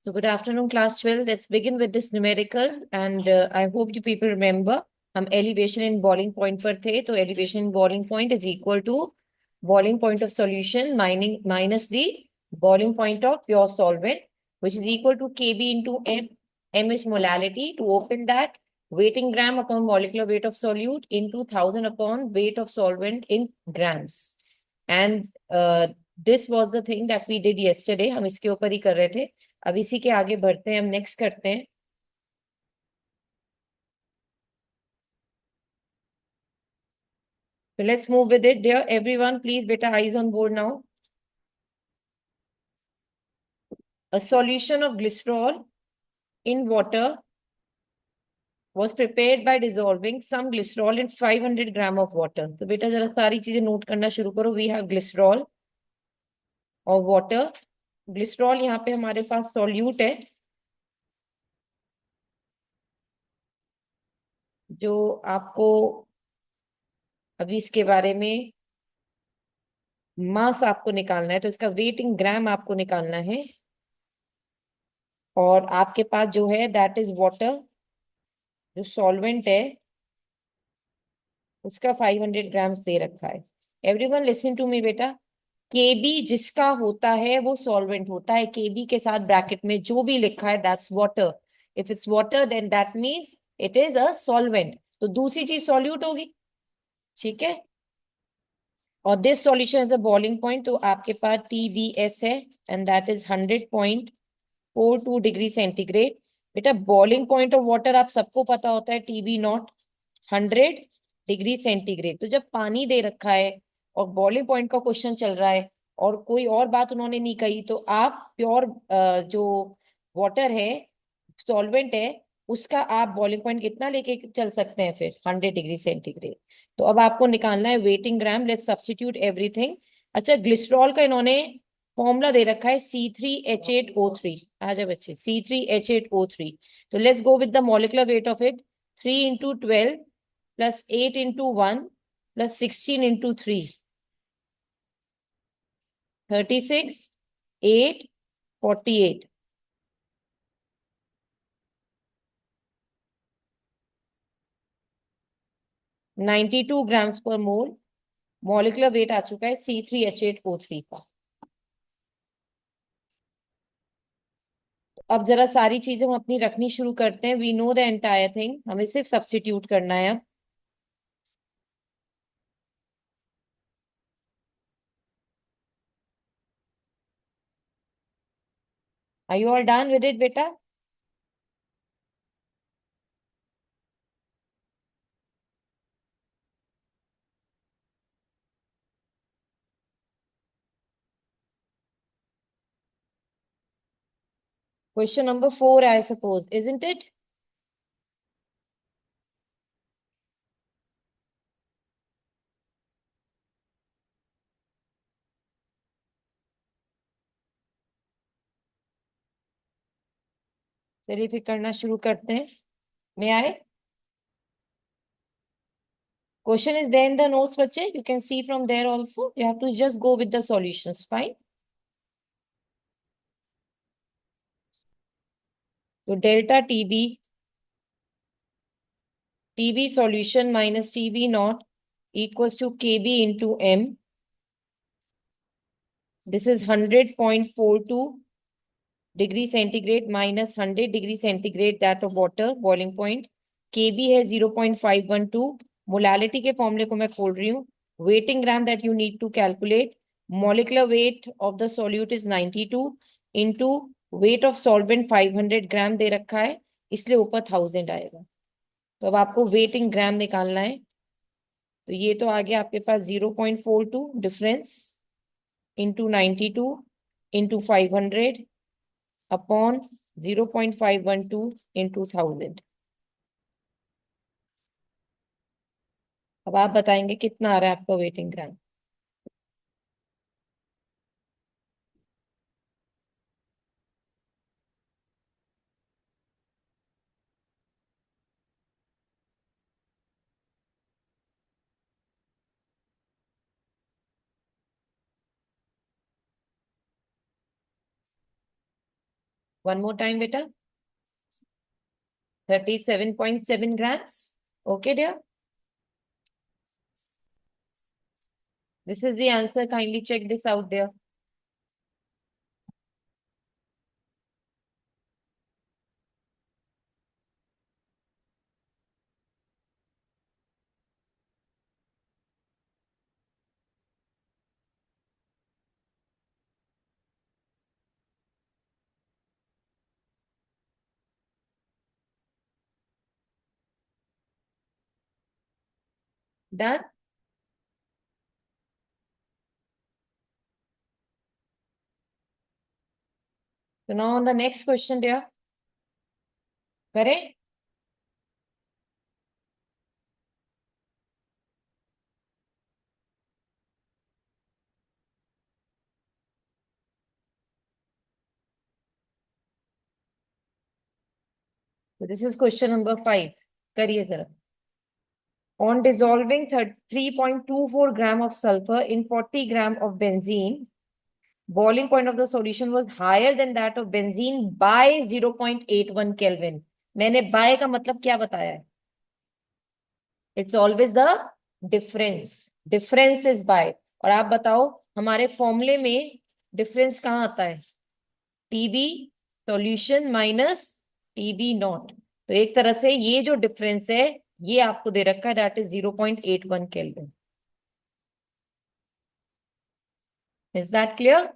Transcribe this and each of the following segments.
So good afternoon, class 12. Let's begin with this numerical and I hope you people remember हम elevation in boiling point पर थे तो elevation in boiling point is equal to boiling point of solution minus the boiling point of pure solvent which is equal to Kb into M. M is molality. To open that, weighting gram upon molecular weight of solute into 1000 upon weight of solvent in grams. And this was the thing that we did yesterday. हम इसके ऊपर ही कर रहे थे. अब इसी के आगे बढ़ते हैं, हम नेक्स्ट करते हैं. So let's move with it. Dear everyone, please beta eyes on board now. A solution of glycerol in water was prepared by dissolving some glycerol in 500 gram of water. तो बेटा जरा सारी चीजें नोट करना शुरू करो. We have glycerol और water. Glycerol यहाँ पे हमारे पास सॉल्यूट है जो आपको अभी इसके बारे में मास आपको निकालना है, तो इसका वेट इन ग्राम आपको निकालना है. और आपके पास जो है दैट इज वाटर, जो सॉल्वेंट है उसका 500 ग्राम्स दे रखा है. एवरीवन लिसन टू मी बेटा. केबी जिसका होता है वो सॉल्वेंट होता है. केबी के साथ ब्रैकेट में जो भी लिखा है that's water. If it's water then that means it is a solvent. तो दूसरी चीज सॉल्यूट होगी. ठीक है. और this solution is a boiling point, तो आपके पास TBS है and that is 100.42 degree centigrade. बेटा बॉइलिंग पॉइंट ऑफ वाटर आप सबको पता होता है TB0 100 डिग्री सेंटीग्रेड. तो जब पानी दे रखा है और बॉइलिंग पॉइंट का क्वेश्चन चल रहा है और कोई और बात उन्होंने नहीं कही, तो आप प्योर जो वाटर है, सॉल्वेंट है, उसका आप बॉइलिंग पॉइंट कितना लेके चल सकते हैं फिर 100 डिग्री सेंटीग्रेड. तो अब आपको निकालना है waiting gram. Let's substitute everything. अच्छा, ग्लिसरॉल का इन्होंने फॉर्मूला दे रखा है C3H8O3. आ जाए बच्चे, C3H8O3. तो let's go with the molecular weight of it. 3 into 12 plus 8 into 1 plus 16 into 3. 36, 8, 48. 92 grams पर मोल मॉलिक्यूलर वेट आ चुका है C3H8O3 का. अब जरा सारी चीजें हम अपनी रखनी शुरू करते हैं. We know the entire thing. हमें सिर्फ सब्स्टिट्यूट करना है अब. Are you all done with it बेटा? Question number 4 I suppose, isn't it? चलिए फिर करना शुरू करते हैं. मैं आए. Question is there in the notes, बच्चे. You can see from there also. You have to just go with the solutions. Fine. तो delta TB solution minus TB naught equals to KB into M. This is 100.42 degree centigrade minus 100 degree centigrade that of water boiling point. KB है 0.512. Molality के फॉर्मूले को मैं खोल रही हूँ. Waiting gram that you need to calculate. Molecular weight of the solute is 92 into weight of solvent 500 ग्राम दे रखा है, इसलिए ऊपर 1000 आएगा. तो अब आपको वेटिंग ग्राम निकालना है. तो ये तो आ गया आपके पास 0.42 difference into 92 into 500 upon 0.512 into 1000. अब आप बताएंगे कितना आ रहा है आपका वेटिंग ग्राम. वन मोर टाइम बेटा, 37.7 grams. Okay, dear. This is the answer. Kindly check this out, dear. Done? So now on the next question, dear. Correct? So this is question number 5. करिए जरा. On dissolving 3.24 gram of sulfur in 40 gram of benzene, boiling point of the solution was higher than that of benzene by 0.81 Kelvin. मैंने by का मतलब क्या बताया है? It's always the difference. Difference is by. और आप बताओ हमारे फॉर्मूले में डिफरेंस कहाँ आता है? TB solution minus TB naught. तो एक तरह से ये जो डिफरेंस है ये आपको दे रखा है, दैट is 0.81 kelvin. Is that clear?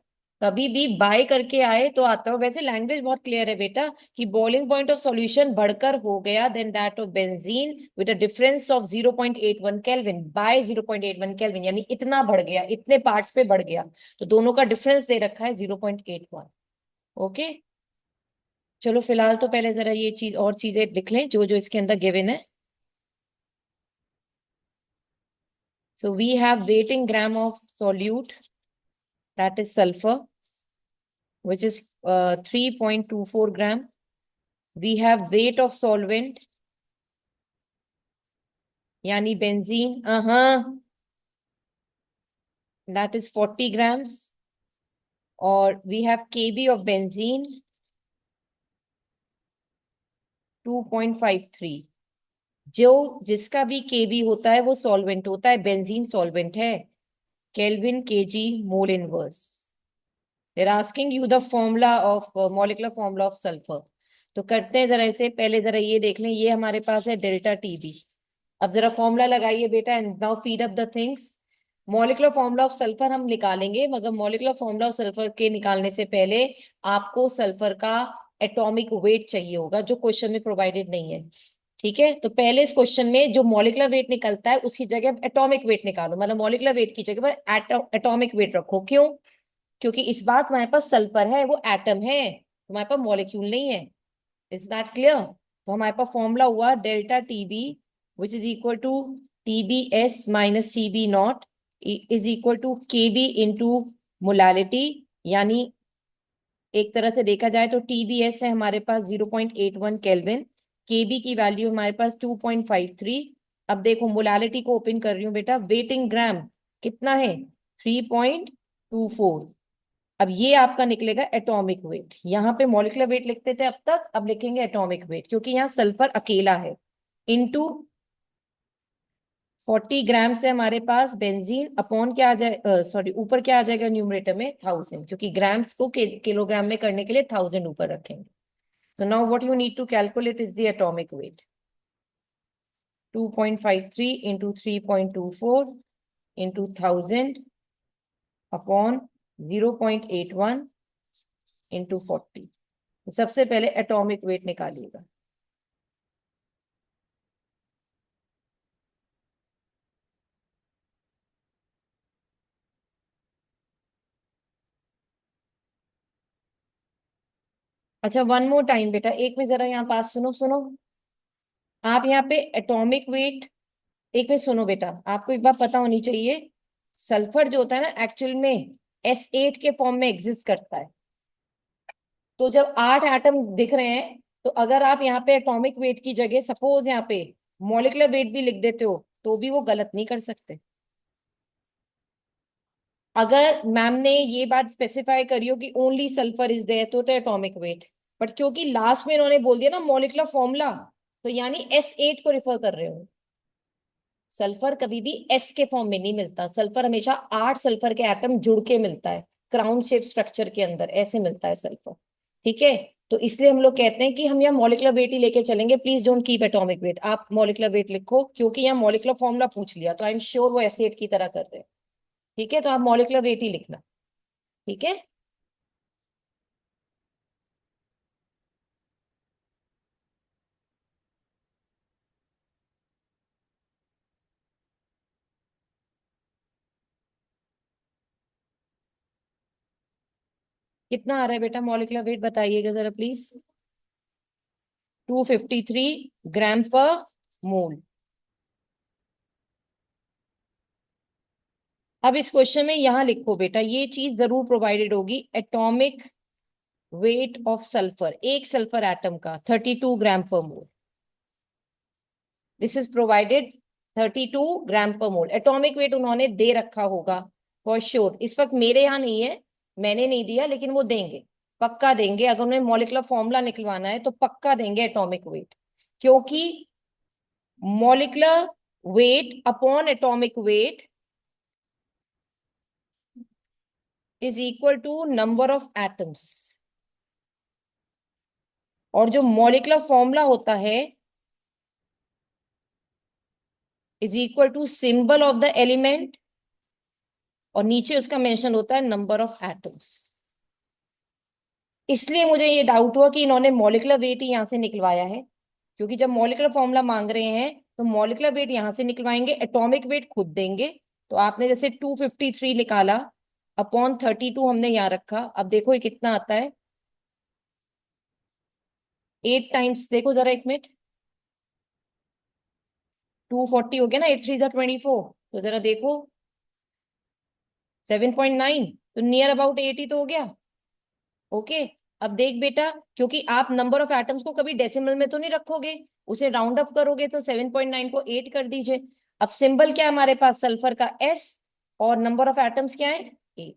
कभी भी बाय करके आए तो आता हो. वैसे लैंग्वेज बहुत क्लियर है बेटा कि बॉइलिंग पॉइंट ऑफ सॉल्यूशन बढ़कर हो गया then that of benzene with a difference of 0.81 kelvin by 0.81 kelvin, यानी इतना बढ़ गया, इतने पार्ट्स पे बढ़ गया. तो दोनों का डिफरेंस दे रखा है 0.81. ओके, चलो फिलहाल तो पहले जरा ये चीज और चीजें लिख लें जो जो इसके अंदर गिवन है. So we have weight in gram of solute, that is sulfur, which is 3.24 gram. We have weight of solvent, yani benzene, that is 40 grams. Or we have Kb of benzene, 2.53. जो जिसका भी Kb होता है वो solvent होता है, benzene solvent है. Kelvin KG mole inverse. They're asking you the formula of molecular formula of sulfur. तो करते हैं जरा इसे. पहले जरा ये देख लें, ये हमारे पास है डेल्टा टीबी. अब जरा फॉर्मूला लगाइए बेटा and now feed up the things. Molecular formula of sulphur हम निकालेंगे, मगर मॉलिक्यूलर फॉर्मूला ऑफ सल्फर के निकालने से पहले आपको सल्फर का एटॉमिक वेट चाहिए होगा, जो क्वेश्चन में प्रोवाइडेड नहीं है. ठीक है, तो पहले इस क्वेश्चन में जो मॉलिक्यूलर वेट निकलता है उसकी जगह एटॉमिक वेट निकालो. मतलब मॉलिक्यूलर वेट की जगह पर एटॉमिक वेट रखो. क्यों? क्योंकि इस बार तुम्हारे पास सल्फर है, वो एटम है, तुम्हारे पास मॉलिक्यूल नहीं है. Is that clear? तो हमारे पास फॉर्मूला हुआ delta TB which is equal to TB S minus TB not is equal to KB into molality. यानी एक तरह से देखा जाए तो टीबीएस है हमारे पास 0.81 केल्विन, केबी की वैल्यू हमारे पास 2.53. अब देखो मोलालिटी को ओपन कर रही हूँ बेटा. वेट इन ग्राम कितना है? 3.24. अब ये आपका निकलेगा एटॉमिक वेट. यहाँ पे मॉलिक्यूलर वेट लिखते थे अब तक, अब लिखेंगे एटॉमिक वेट क्योंकि यहाँ सल्फर अकेला है. इनटू 40 ग्राम से हमारे पास बेंजीन अपॉन क्या आ जाए, सॉरी ऊपर क्या आ जाएगा न्यूमरेटर में 1000, क्योंकि ग्राम्स को किलोग्राम में करने के लिए 1000 ऊपर रखेंगे. तो now what you need to calculate is the atomic weight. 2.53 into 3.24 into 1000 upon 0.81 into 40. सबसे पहले एटॉमिक वेट निकालिएगा. अच्छा वन मोर टाइम बेटा, एक में जरा यहाँ पास सुनो सुनो. आप यहाँ पे एटॉमिक वेट, एक में सुनो बेटा, आपको एक बात पता होनी चाहिए. सल्फर जो होता है ना एक्चुअल में S8 के फॉर्म में एग्जिस्ट करता है. तो जब 8 एटम दिख रहे हैं तो अगर आप यहाँ पे एटॉमिक वेट की जगह सपोज यहाँ पे मॉलिक्यूलर वेट भी लिख देते हो तो भी वो गलत नहीं कर सकते. अगर मैम ने ये बात स्पेसिफाई करी हो कि ओनली सल्फर इज देयर तो एटॉमिक वेट. बट क्योंकि लास्ट में इन्होंने बोल दिया ना मॉलिक्यूलर फॉर्मूला, तो यानी S8 को रिफर कर रहे हो। सल्फर कभी भी एस के फॉर्म में नहीं मिलता, सल्फर हमेशा 8 सल्फर के एटम जुड़ के मिलता है, क्राउन शेप स्ट्रक्चर के अंदर ऐसे मिलता है सल्फर। ठीक है, तो इसलिए हम लोग कहते हैं कि हम यहाँ मॉलिकुलर वेट ही लेके चलेंगे। Please don't keep atomic weight, आप मॉलिकुलर वेट लिखो, क्योंकि यहाँ मॉलिकुलर फॉर्मूला पूछ लिया तो आई एम श्योर वो एसिड की तरह कर रहे हैं। ठीक है, तो आप मॉलिकुलर वेट ही लिखना। ठीक है, कितना आ रहा है बेटा मॉलिकुलर वेट बताइएगा जरा प्लीज। 253 ग्राम पर मोल। अब इस क्वेश्चन में यहां लिखो बेटा, ये चीज जरूर प्रोवाइडेड होगी, एटॉमिक वेट ऑफ सल्फर, एक सल्फर एटम का 32 ग्राम per mole. This is provided, 32 gram per mole atomic weight उन्होंने दे रखा होगा फॉर श्योर। इस वक्त मेरे यहाँ नहीं है, मैंने नहीं दिया, लेकिन वो देंगे, पक्का देंगे। अगर उन्हें मॉलिकुलर फॉर्मूला निकलवाना है तो पक्का देंगे एटॉमिक वेट, क्योंकि molecular weight upon atomic weight is equal to number of atoms, और जो मॉलिकुलर फॉर्मूला होता है is equal to symbol of the element, और नीचे उसका मेंशन होता है नंबर ऑफ एटम्स। इसलिए मुझे ये डाउट हुआ कि इन्होंने मॉलिकुलर वेट ही यहां से निकलवाया है, क्योंकि जब मॉलिकुलर फॉर्मूला मांग रहे हैं तो मॉलिकुलर वेट यहां से निकलवाएंगे, एटॉमिक वेट खुद देंगे। तो आपने जैसे 253 निकाला, अपॉन 32 हमने यहाँ रखा, अब देखो ये कितना आता है, 8 टाइम्स, देखो जरा एक मिनट, 240 हो गया ना, 8 3 जा 24, तो जरा देखो 7.9, तो नियर अबाउट 80 तो हो गया। ओके, अब देख बेटा, क्योंकि आप नंबर ऑफ एटम्स को कभी डेसिमल में तो नहीं रखोगे, उसे राउंड अप करोगे, तो 7.9 को 8 कर दीजिए। अब सिंबल क्या है हमारे पास, सल्फर का S, और नंबर ऑफ एटम्स क्या है, 8।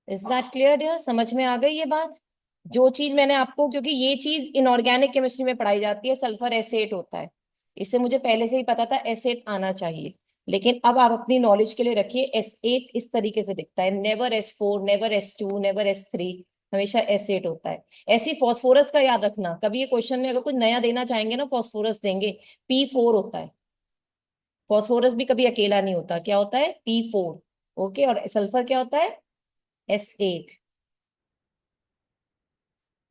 इज दैट क्लियर डियर, समझ में आ गई ये बात? जो चीज मैंने आपको, क्योंकि ये चीज इनऑर्गेनिक केमिस्ट्री में पढ़ाई जाती है, सल्फर एसेट होता है, इससे मुझे पहले से ही पता था एसेट आना चाहिए, लेकिन अब आप अपनी नॉलेज के लिए रखिए, S8 इस तरीके से दिखता है, never S4, never S2, never S3, हमेशा S8 होता है। ऐसी फॉस्फोरस का याद रखना, कभी ये क्वेश्चन में अगर कुछ नया देना चाहेंगे ना, फॉस्फोरस देंगे, P4 होता है। फॉस्फोरस भी कभी अकेला नहीं होता, क्या होता है, P4। ओके, और सल्फर क्या होता है, S8।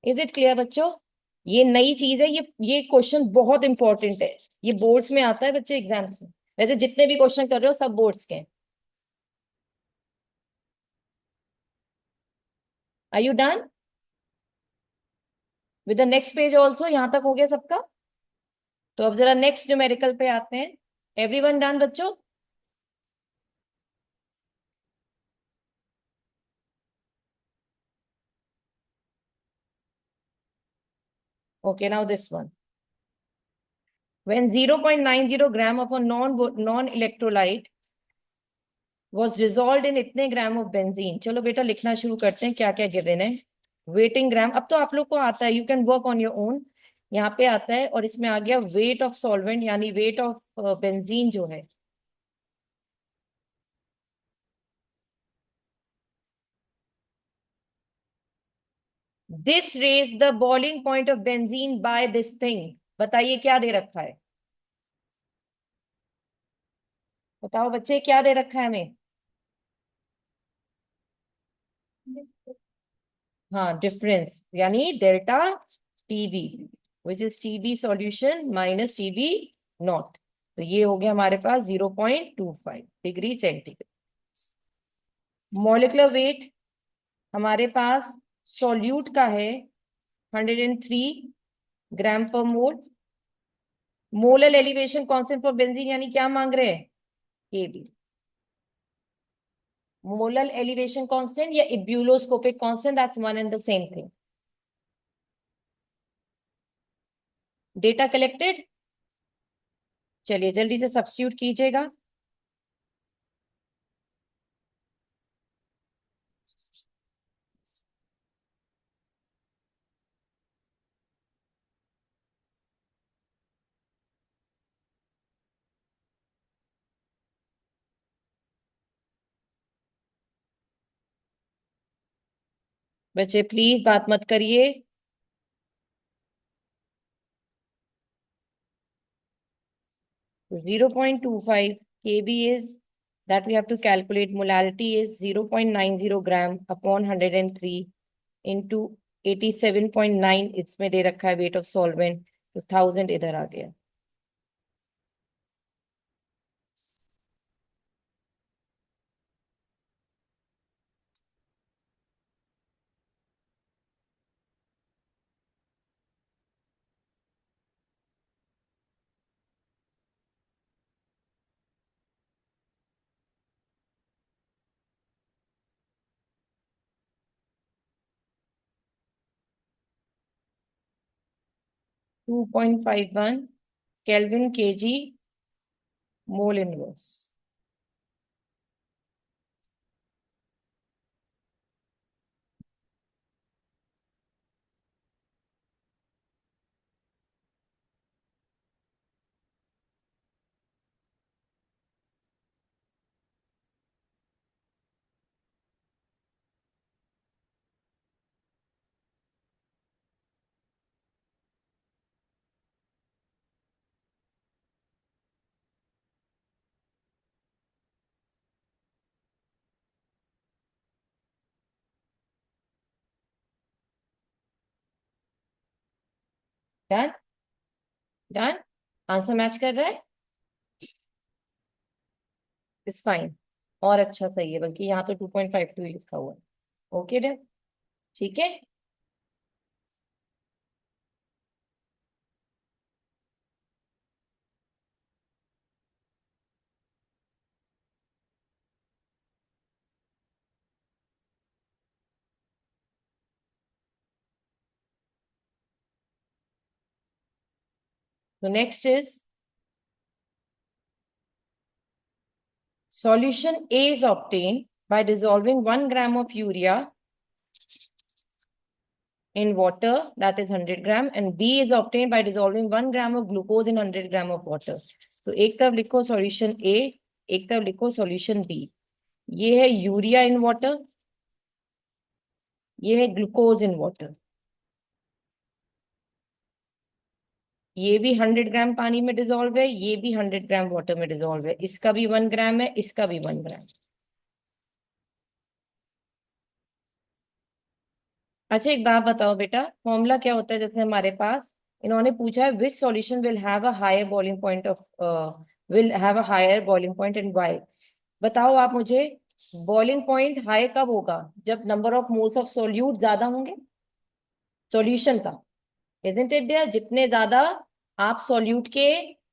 इज इट क्लियर बच्चों? ये नई चीज है, ये क्वेश्चन बहुत इंपॉर्टेंट है, ये बोर्ड्स में आता है बच्चे, एग्जाम्स में। वैसे जितने भी क्वेश्चन कर रहे हो सब बोर्ड्स के हैं। Are you done with the next page also? यहां तक हो गया सबका? तो अब जरा नेक्स्ट न्यूमेरिकल पे आते हैं। एवरीवन डन बच्चों? Okay, now this one, when 0.90 gram of a non electrolyte was dissolved in इतने ग्राम ऑफ बेंजीन। चलो बेटा लिखना शुरू करते हैं क्या क्या गिवन है। वेटिंग ग्राम, अब तो आप लोग को आता है, you can work on your own. यहाँ पे आता है, और इसमें आ गया वेट ऑफ सॉल्वेंट, यानी वेट ऑफ बेंजीन जो है, this raise the boiling point of benzene by this thing. बताइए क्या दे रखा है, बताओ बच्चे क्या दे रखा है हमें। हाँ, डिफरेंस, यानी delta TB, which is TB solution minus TB naught. तो ये हो गया हमारे पास 0.25 डिग्री सेंटीग्रेड। मॉलिकुलर वेट हमारे पास सॉल्यूट का है 103 gram per mole. Molar elevation constant for benzene, यानी क्या मांग रहे हैं, केबी। मोलर एलिवेशन कांस्टेंट या ebullioscopic constant, that's one and the same thing. Data collected, चलिए जल्दी से सब्स्टिट्यूट कीजिएगा। बच्चे प्लीज बात मत करिए। 0.25 kb is that we have to calculate. Molality is 0.90 gram upon 103 into 87.9 इसमें दे रखा है weight of solvent, तो 1000 इधर आ गया। To 2.51 Kelvin kg mole inverse। Done. Done. Answer match कर रहा है, इज फाइन। और अच्छा सही है, बल्कि यहाँ तो 2.52 लिखा हुआ है। Okay done. ठीक है। तो next is solution A is obtained by dissolving 1 gram of urea in water, that is 100 gram, and B is obtained by dissolving 1 gram of glucose in 100 gram of water। तो एक तरफ लिखो solution A, एक तरफ लिखो solution B। ये है urea in water, ये है ग्लूकोज इन वाटर। ये भी 100 ग्राम पानी में डिजोल्व है, ये भी 100 ग्राम वाटर में डिजोल्व है। इसका भी 1 ग्राम है, इसका भी 1 ग्राम। अच्छा एक बात बताओ बेटा, फॉर्मूला क्या होता है? जैसे हमारे पास इन्होंने पूछा है which solution will have a higher boiling point of will have a higher boiling point and why. बताओ आप मुझे, बॉइलिंग पॉइंट हाई कब होगा? जब number of moles of solute ज्यादा होंगे सॉल्यूशन का, इजंट इट देयर? जितने ज्यादा आप सॉल्यूट के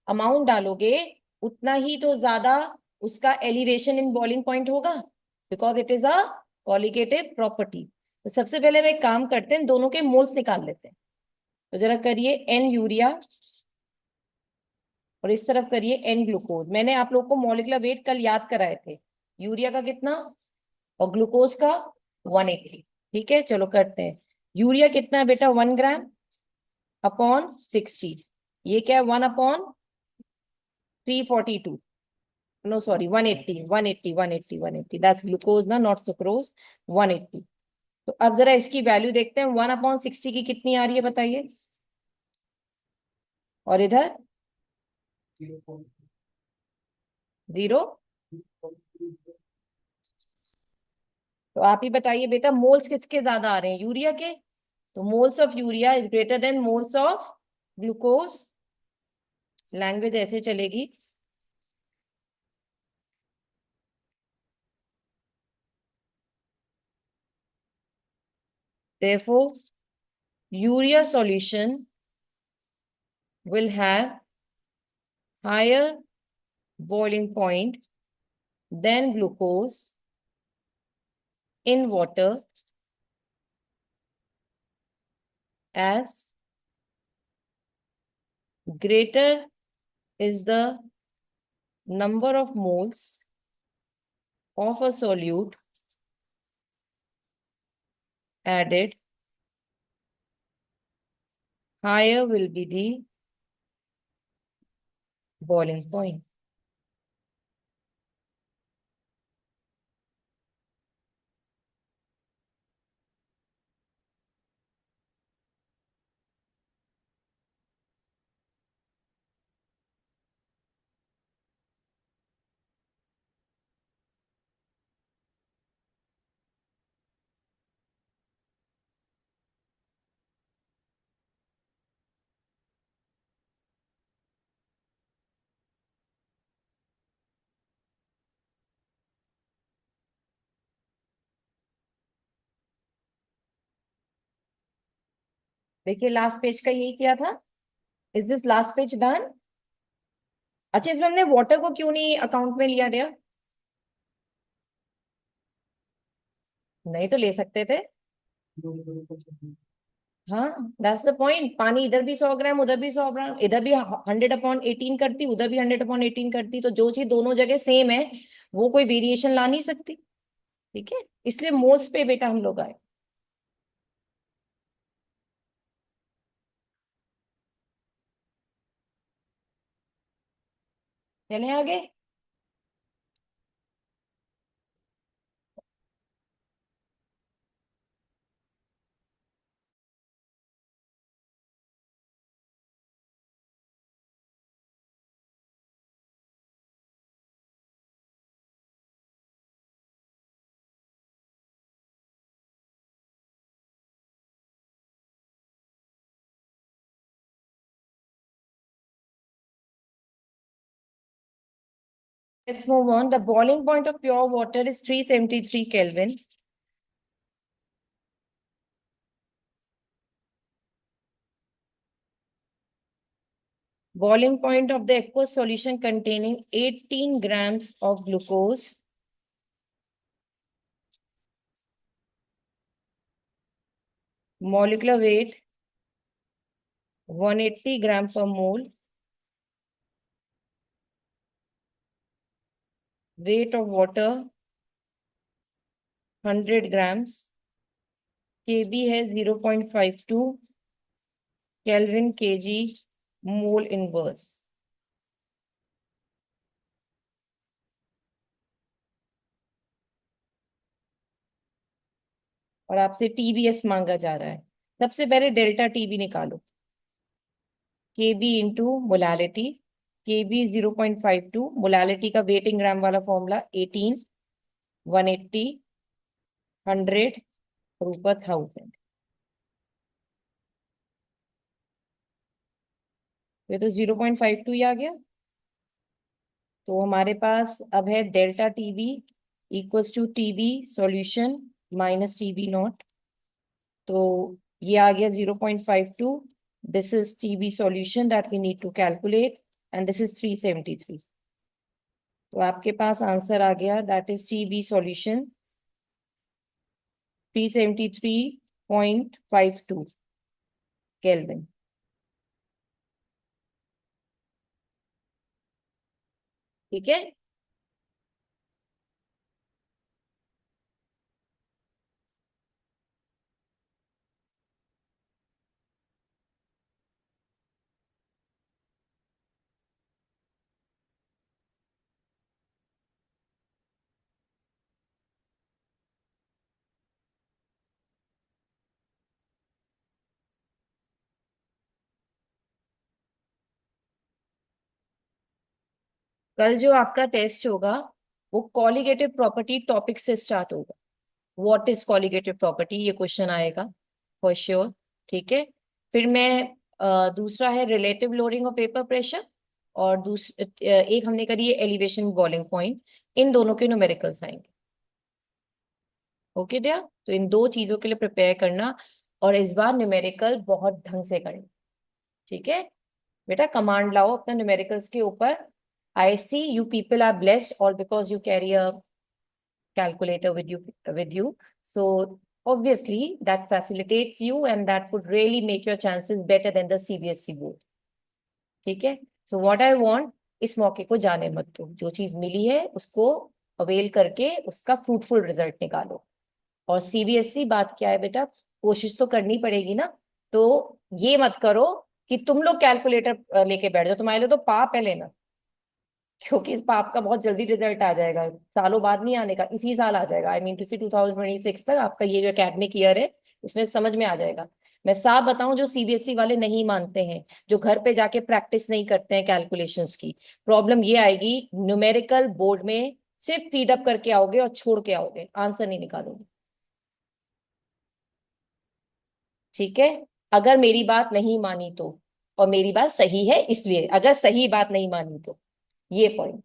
अमाउंट डालोगे, उतना ही तो ज्यादा उसका एलिवेशन इन बॉइलिंग पॉइंट होगा, because it is a colligative property. तो सबसे पहले हम एक काम करते हैं, दोनों के मोल्स निकाल लेते हैं। तो जरा करिए एन यूरिया और इस तरफ करिए एन ग्लूकोज। मैंने आप लोग को मॉलिक्यूलर वेट कल याद कराए थे, यूरिया का कितना और ग्लूकोज का 180। ठीक है, चलो करते हैं। यूरिया कितना है बेटा? 1 ग्राम अपॉन 60। ये क्या है? 1/342। नो सॉरी, 180 180 180 180, दैट्स ग्लूकोज ना, नॉट सुक्रोज। 180। तो अब जरा इसकी वैल्यू देखते हैं, 1/60 की कितनी आ रही है बताइए? और इधर 0। तो आप ही बताइए बेटा, मोल्स किसके ज्यादा आ रहे हैं? यूरिया के। तो moles of urea is greater than moles of glucose. Language ऐसे चलेगी। Therefore, urea solution will have higher boiling point than glucose in water, as greater is the number of moles of a solute added, higher will be the boiling point। देखिए last page का यही किया था। Is this last page done? अच्छा, इसमें हमने water को क्यों नहीं अकाउंट में लिया डियर? नहीं तो ले सकते थे। हाँ, दैट्स द पॉइंट। पानी इधर भी 100 ग्राम, उधर भी 100 ग्राम, इधर भी 100/18 करती, उधर भी 100/18 करती, तो जो चीज दोनों जगह सेम है वो कोई वेरिएशन ला नहीं सकती। ठीक है, इसलिए मोल्स पे बेटा हम लोग आए। चले आगे। Let's move on. The boiling point of pure water is 373 Kelvin. Boiling point of the aqueous solution containing 18 grams of glucose. Molecular weight 180 gram per mole. Weight of water 100 grams. Kb है 0.52 Kelvin kg mole inverse. और आपसे TBS मांगा जा रहा है। सबसे पहले delta TB निकालो। Kb into molality. Kb 0.52, molality का वेटिंग ग्राम वाला फॉर्मूला 18, 180, 100 और ऊपर 1000। ये तो 0.52 ही आ गया। तो हमारे पास अब है delta TB equals to TB solution minus TB not. तो ये आ गया 0.52। This is TB solution that we need to calculate and this is 373। तो आपके पास आंसर आ गया, that is TB solution 373.52 kelvin. ठीक है। कल जो आपका टेस्ट होगा वो कॉलिगेटिव प्रॉपर्टी टॉपिक से स्टार्ट होगा। व्हाट इज कॉलिगेटिव प्रॉपर्टी, ये क्वेश्चन आएगा फॉर श्योर। ठीक है। फिर मैं दूसरा है relative loading of vapour pressure, और एक हमने करी है एलिवेशन बॉइलिंग पॉइंट। इन दोनों के न्यूमेरिकल्स आएंगे। ओके डियर, तो इन दो चीजों के लिए प्रिपेयर करना, और इस बार न्यूमेरिकल बहुत ढंग से करना। ठीक है बेटा, कमांड लाओ अपना न्यूमेरिकल्स के ऊपर। I see you people are blessed all because you carry a calculator with you, so obviously that facilitates you and that would really make your chances better than the CBSE board. ठीक है। So what I want, इस मौके को जाने मत दो। जो चीज मिली है उसको अवेल करके उसका फ्रूटफुल रिजल्ट निकालो। और CBSE बात क्या है बेटा, कोशिश तो करनी पड़ेगी ना। तो ये मत करो कि तुम लोग कैलकुलेटर लेके बैठ जाओ, तुम्हारे लिए तो पाप है लेना। क्योंकि इस पाप का बहुत जल्दी रिजल्ट आ जाएगा, सालों बाद नहीं आने का, इसी साल आ जाएगा। आई मीन टू सी 2026 तक आपका ये जो एकेडमिक ईयर है उसमें समझ में आ जाएगा। मैं साफ बताऊं, जो CBSE वाले नहीं मानते हैं, जो घर पे जाके प्रैक्टिस नहीं करते हैं कैलकुलेशंस की, प्रॉब्लम ये आएगी न्यूमेरिकल बोर्ड में सिर्फ फीड अप करके आओगे और छोड़ के आओगे, आंसर नहीं निकालोगे। ठीक है। अगर मेरी बात नहीं मानी तो, और मेरी बात सही है इसलिए, अगर सही बात नहीं मानी तो, ये पॉइंट।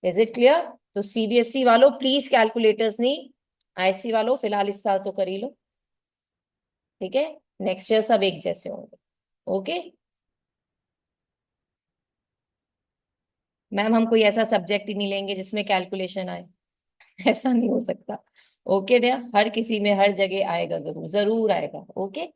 Is it clear? तो CBSE वालों प्लीज कैलकुलेटर्स नहीं, IC वालों फिलहाल इस साल तो कर ही लो। ठीक है। नेक्स्ट ईयर सब एक जैसे होंगे। ओके मैम, हम कोई ऐसा सब्जेक्ट ही नहीं लेंगे जिसमें कैलकुलेशन आए। ऐसा नहीं हो सकता। ओके डियर, हर किसी में हर जगह आएगा, जरूर जरूर आएगा। Okay.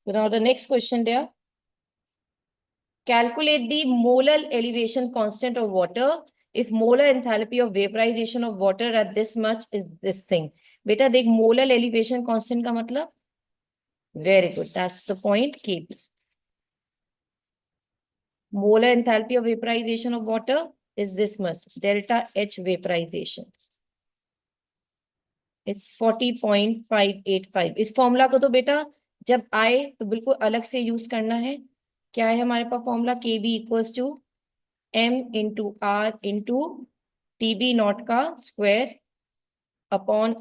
So now the next question there. Calculate the molar elevation constant of water if molar enthalpy of vaporization of water at this much is this thing. बेटा देख molar elevation constant का मतलब, very good, that's the point. Kb. Molar enthalpy of vaporization of water is this much, delta H vaporization. It's 40.585. इस formula को तो बेटा जब आए तो बिल्कुल अलग से यूज करना है. क्या है हमारे पास formula? Kb equals to m into R into TB naught का square upon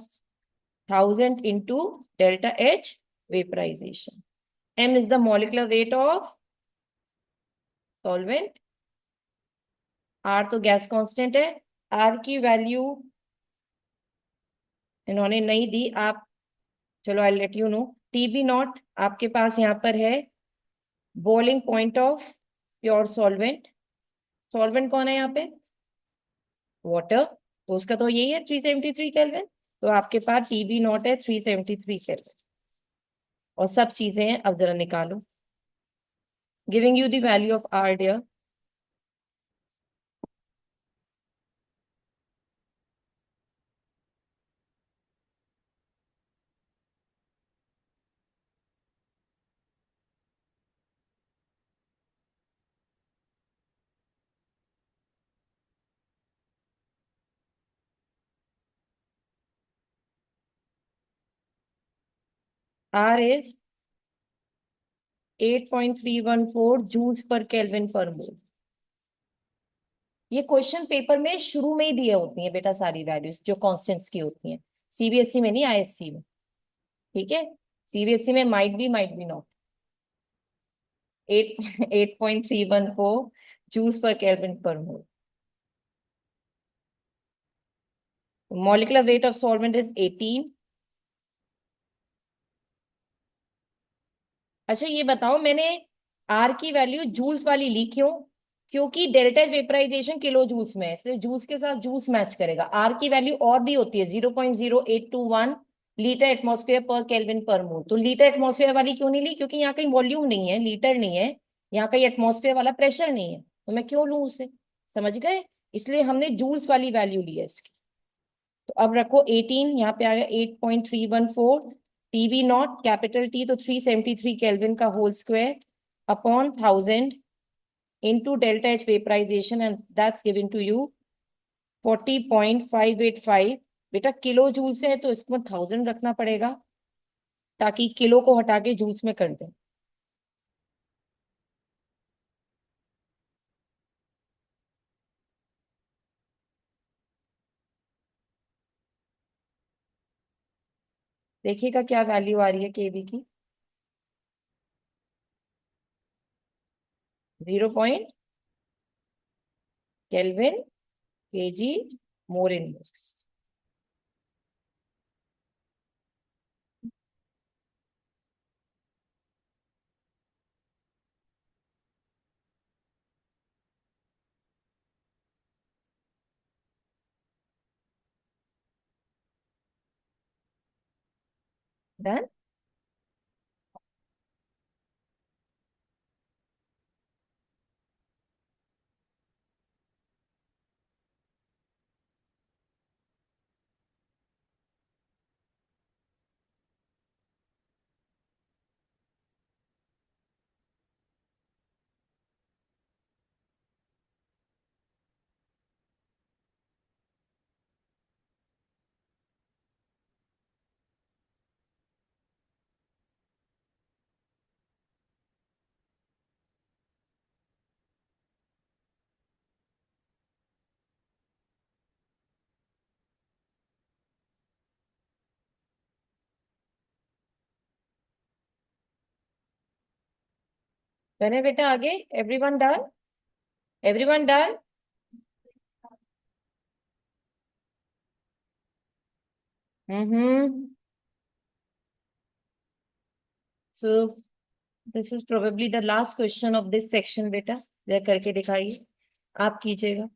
1000 into delta H vaporization. m is the molecular weight of solvent, r तो गैस कांस्टेंट है. r की वैल्यू इन्होंने नहीं दी, आप चलो I let you know. TB naught आपके पास यहाँ पर है boiling point of pure solvent. Solvent कौन है यहाँ पे? वाटर. तो उसका तो यही है 373 केल्विन. तो आपके पास टीबी नॉट है 373 केल्विन. और सब चीजें हैं, अब जरा निकालो. Giving you the value of R dear. R is 8.314 joules per kelvin per mole. ये क्वेश्चन पेपर में शुरू में ही दिए होती हैं बेटा सारी वैल्यूज जो कांस्टेंट्स की होती हैं. सीबीएसई में नहीं, आईएससी में. ठीक है, सीबीएसई में might be not. 8.314 joules per kelvin per mole. Molecular weight of solvent is 18. अच्छा ये बताओ, मैंने आर की वैल्यू जूल्स वाली ली क्यों? क्योंकि डेल्टा वेपराइजेशन किलो जूल्स में है, इसलिए जूल्स के साथ जूल्स मैच करेगा. आर की वैल्यू और भी होती है 0.0821 लीटर एटमॉस्फेयर पर केल्विन पर मोल. तो लीटर एटमॉस्फेयर वाली क्यों नहीं ली? क्योंकि यहाँ कहीं वॉल्यूम नहीं है, लीटर नहीं है, यहाँ कहीं एटमॉस्फेयर वाला प्रेशर नहीं है, तो मैं क्यों लूं उसे? समझ गए? इसलिए हमने जूल्स वाली वैल्यू ली है इसकी. तो अब रखो 18, यहाँ पे आ गया 8.314. टीबी नॉट कैपिटल टी तो 373 केल्विन का whole square upon 1000 into delta H vaporization and that's given to you 40.585. बेटा किलो जूल से है तो इसमें 1000 रखना पड़ेगा ताकि किलो को हटा के जूल्स में कर दें. देखिएगा क्या वैल्यू आ रही है केबी की. 0 केल्विन केजी मोर इन मोल्स. डन. बने बेटा आगे. Everyone done? Everyone done? Hmm. So this is probably the last question of this section बेटा. जरा करके दिखाइए, आप कीजिएगा.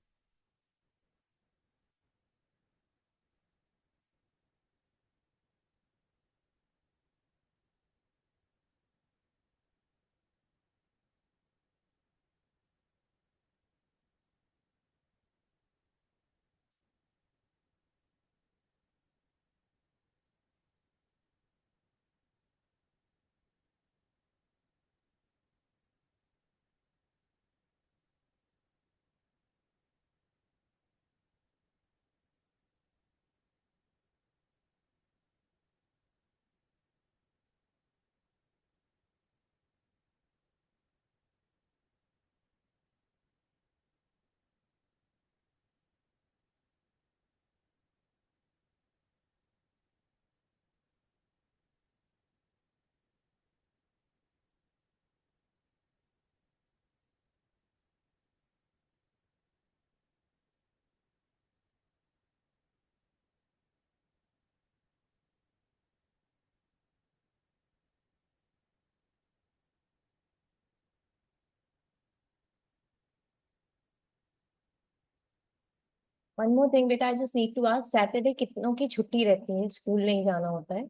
वन मोर थिंग बेटा, I just need to ask, Saturday कितनों की छुट्टी रहती है, स्कूल नहीं जाना होता है?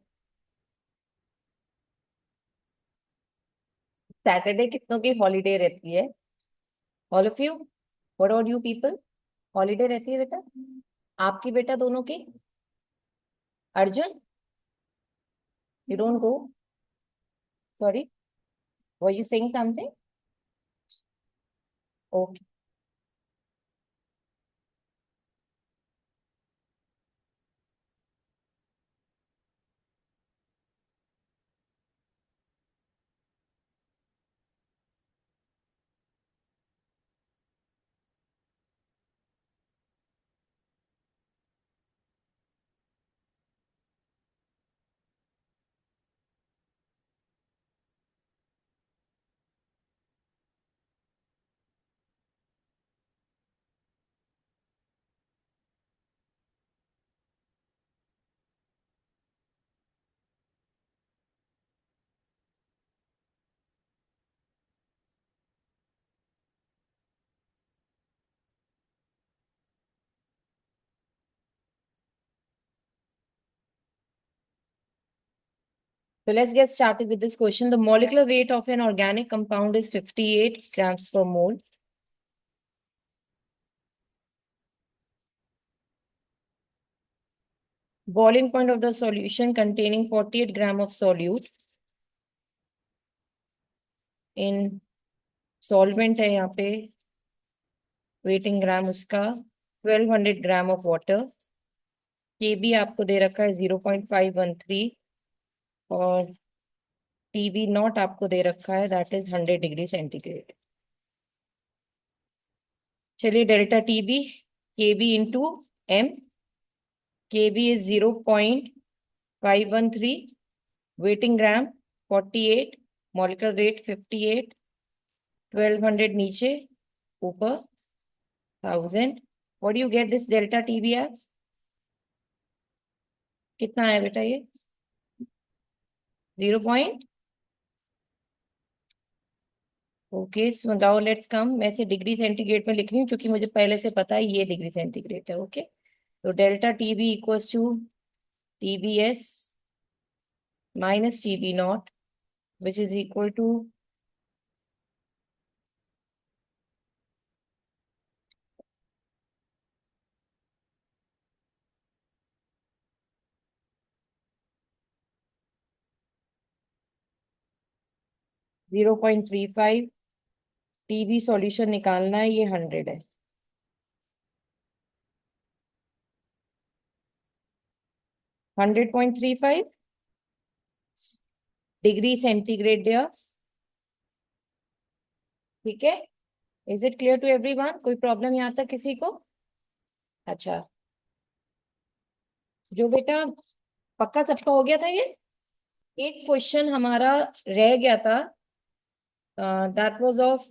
सैटरडे कितनों की हॉलीडे रहती है? All of you, what about you people? Holiday रहती है बेटा? आपकी बेटा दोनों की? Arjun, you don't go? Sorry, were you saying something? Okay, so let's get started with this question. The molecular weight of an organic compound is 58 grams per mole. Boiling point of the solution containing 48 gram of solute in solvent है यहाँ पे, waiting ग्राम उसका 1200 gram of water. के भी आपको दे रखा है 0.513 और टीबी नॉट आपको दे रखा है, दैट इज 100 डिग्री सेंटीग्रेड। चलिए delta TB, K B into M, K B is 0.513, weighting gram 48, molecular weight 58, 1200 नीचे, ऊपर 1000। What do you get this delta TB as? कितना है बेटा ये? 0 point. Okay, so now let's come, मैं इसे डिग्री सेंटीग्रेड में लिख रही हूँ क्योंकि मुझे पहले से पता है ये डिग्री सेंटीग्रेड है। ओके, तो delta TB equals to TBS minus TB not, which is equal to 0.35। TB solution निकालना है, ये 100 है। 100.35 डिग्री सेंटीग्रेड दिया, ठीक है? Is it clear to everyone? कोई प्रॉब्लम यहाँ तक किसी को? अच्छा, जो बेटा पक्का सबका हो गया था ये? एक क्वेश्चन हमारा रह गया था, that was of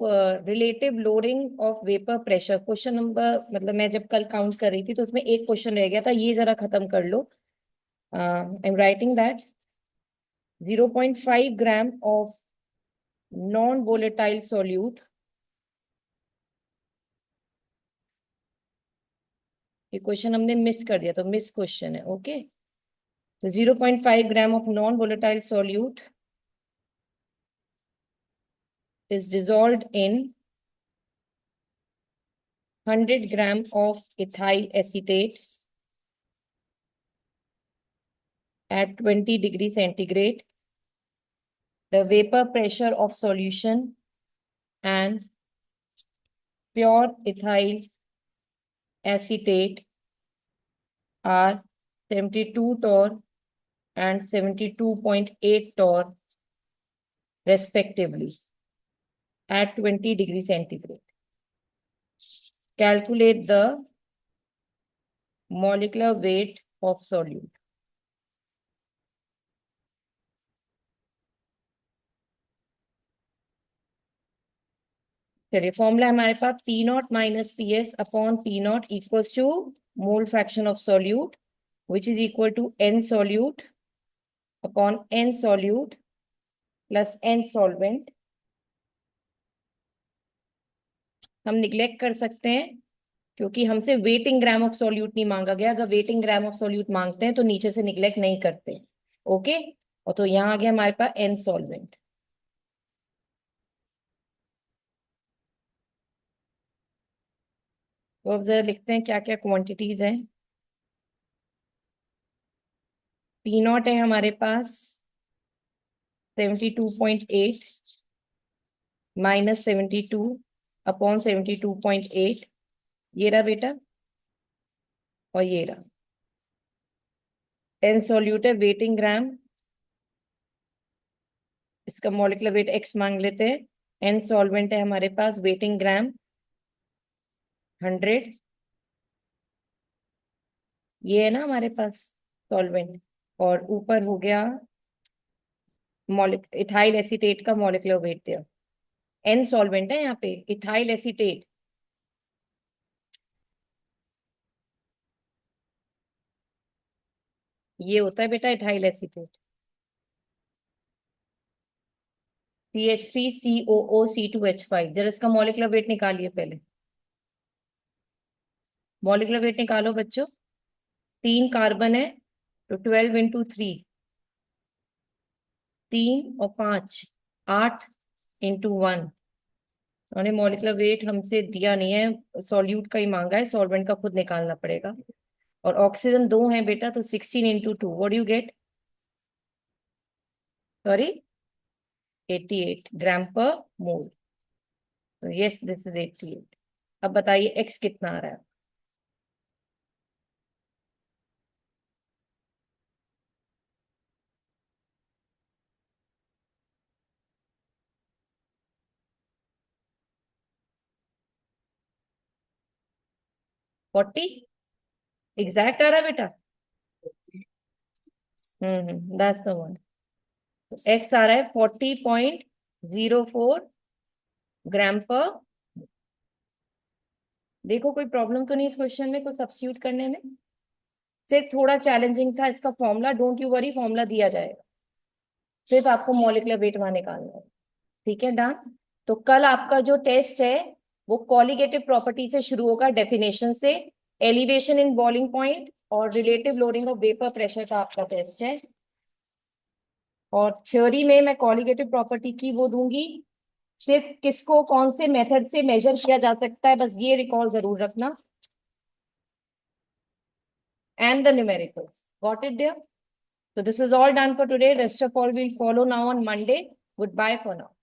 relative loading of vapour pressure. Question number, मतलब मैं जब कल काउंट कर रही थी तो उसमें एक क्वेश्चन रह गया था, ये जरा खत्म कर लो। I am writing that 0.5 gram of non volatile solute, ये क्वेश्चन हमने मिस कर दिया तो मिस क्वेश्चन है। ओके, तो 0.5 gram of non volatile solute is dissolved in 100 gram of ethyl acetate at 20 degree centigrade. The vapor pressure of solution and pure ethyl acetate are 72 torr and 72.8 torr respectively at 20 degree centigrade. Calculate the molecular weight of solute. चलिए, formula हमारे पास P naught minus P S upon P naught equals to mole fraction of solute, which is equal to n solute upon n solute plus n solvent। हम neglect कर सकते हैं क्योंकि हमसे waiting gram of solute नहीं मांगा गया। अगर वेटिंग ग्राम ऑफ सॉल्यूट मांगते हैं तो नीचे से निग्लेक्ट नहीं करते। ओके, और तो यहाँ आ गया हमारे पास एन सॉल्वेंट। तो अब जरा लिखते हैं क्या क्या क्वांटिटीज हैं। पी नॉट है हमारे पास 72.8 माइनस 72 अपॉन 72.8, ये रहा बेटा, और ये रहा। एन सॉल्यूट है वेटिंग ग्राम, इसका मॉलिक्यूलर वेट एक्स मांग लेते हैं। एन सॉल्वेंट है हमारे पास वेटिंग ग्राम 100, ये है ना हमारे पास सॉल्वेंट। और ऊपर हो गया मॉलिक इथाइल एसीटेट का मॉलिक्यूलर वेट दिया। एन सॉल्वेंट है यहाँ पे इथाइल एसीटेट, ये होता है बेटा इथाइल एसीटेट। CH3COO C2H5, जरा इसका मॉलिक्यूलर वेट निकालिए पहले। मॉलिक्यूलर वेट निकालो बच्चों। 3 कार्बन है तो 12 × 3, 3 और 5, 8 × 1। उन्होंने मॉलिक्यूलर वेट हमसे दिया नहीं है, सॉल्यूट का ही मांगा है, सॉल्वेंट का खुद निकालना पड़ेगा। और ऑक्सीजन 2 है बेटा, तो 16 × 2, what do you gate? Sorry, 88 gram per मोल। तो यस, दिस इज 88। अब बताइए एक्स कितना आ रहा है? फोर्टी एग्जैक्ट आ रहा है बेटा? That's the one. तो एक्स आ रहा है 40.04 ग्राम पर। देखो कोई प्रॉब्लम तो नहीं इस क्वेश्चन में, कुछ सब्स्टिट्यूट करने में? सिर्फ थोड़ा चैलेंजिंग था इसका formula, don't you worry, formula दिया जाएगा, सिर्फ आपको मॉलिक्यूलर वेट वहां निकालना है। ठीक है डन। तो कल आपका जो टेस्ट है वो कॉलिगेटिव प्रॉपर्टी से शुरू होगा, डेफिनेशन से। एलिवेशन इन बॉइलिंग पॉइंट और relative loading of vapour pressure का आपका टेस्ट है। और थ्योरी में मैं कॉलिगेटिव प्रॉपर्टी की वो दूंगी, सिर्फ किसको कौन से मेथड से मेजर किया जा सकता है, बस ये रिकॉल जरूर रखना। And the numericals, got it dear? So this is all done for today. Rest of all we'll follow now on Monday. Goodbye for now.